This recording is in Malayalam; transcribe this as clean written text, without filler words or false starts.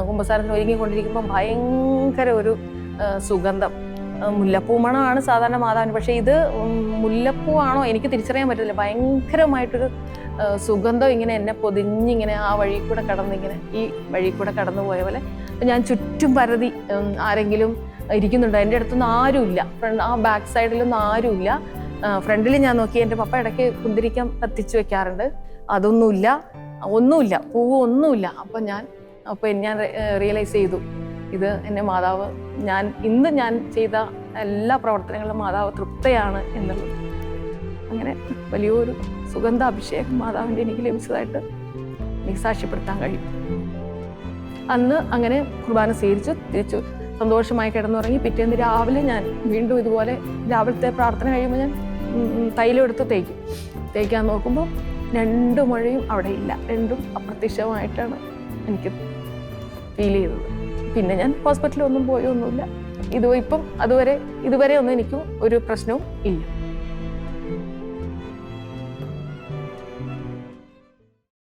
കുമ്പസാരത്തിന് ഒരുങ്ങിക്കൊണ്ടിരിക്കുമ്പോൾ ഭയങ്കര ഒരു സുഗന്ധം. മുല്ലപ്പൂ മണമാണ് സാധാരണ മാതാവിന്, പക്ഷേ ഇത് മുല്ലപ്പൂ ആണോ എനിക്ക് തിരിച്ചറിയാൻ പറ്റില്ല. ഭയങ്കരമായിട്ടൊരു സുഗന്ധം ഇങ്ങനെ എന്നെ പൊതിഞ്ഞിങ്ങനെ ആ വഴി കൂടെ കടന്നിങ്ങനെ ഈ വഴി കൂടെ കടന്നു പോയ പോലെ. ഞാൻ ചുറ്റും പരതി ആരെങ്കിലും ഇരിക്കുന്നുണ്ടോ, എൻ്റെ അടുത്തൊന്നും ആരുമില്ല, ആ ബാക്ക് സൈഡിലൊന്നും ആരുമില്ല. ഫ്രണ്ടിൽ ഞാൻ നോക്കി, എൻ്റെ പപ്പ ഇടയ്ക്ക് കുന്തിരിക്കം കത്തിച്ച് വെക്കാറുണ്ട്, അതൊന്നുമില്ല, ഒന്നുമില്ല, പൂവ് ഒന്നുമില്ല. അപ്പം ഞാൻ റിയലൈസ് ചെയ്തു, ഇത് എൻ്റെ മാതാവ്, ഇന്ന് ഞാൻ ചെയ്ത എല്ലാ പ്രവർത്തനങ്ങളിലും മാതാവ് തൃപ്തയാണ് എന്നുള്ളത്. അങ്ങനെ വലിയൊരു സുഗന്ധാഭിഷേകം മാതാവിൻ്റെ എനിക്ക് ലഭിച്ചതായിട്ട് എനിക്ക് സാക്ഷ്യപ്പെടുത്താൻ കഴിയും. അന്ന് അങ്ങനെ കുർബാന സ്വീകരിച്ചു തിരിച്ചു സന്തോഷമായി കിടന്നുറങ്ങി. പിറ്റേന്ന് രാവിലെ ഞാൻ വീണ്ടും ഇതുപോലെ രാവിലത്തെ പ്രാർത്ഥന കഴിയുമ്പോൾ ഞാൻ തൈലം എടുത്ത് തേക്കാൻ നോക്കുമ്പോൾ 2 മുഴയും അവിടെ ഇല്ല, രണ്ടും അപ്രത്യക്ഷമായിട്ടാണ് എനിക്ക് ഫീൽ ചെയ്തത്. പിന്നെ ഞാൻ ഹോസ്പിറ്റലിൽ ഒന്നും പോയൊന്നുമില്ല. ഇതുവരെ ഒന്നും എനിക്കും ഒരു പ്രശ്നവും ഇല്ല.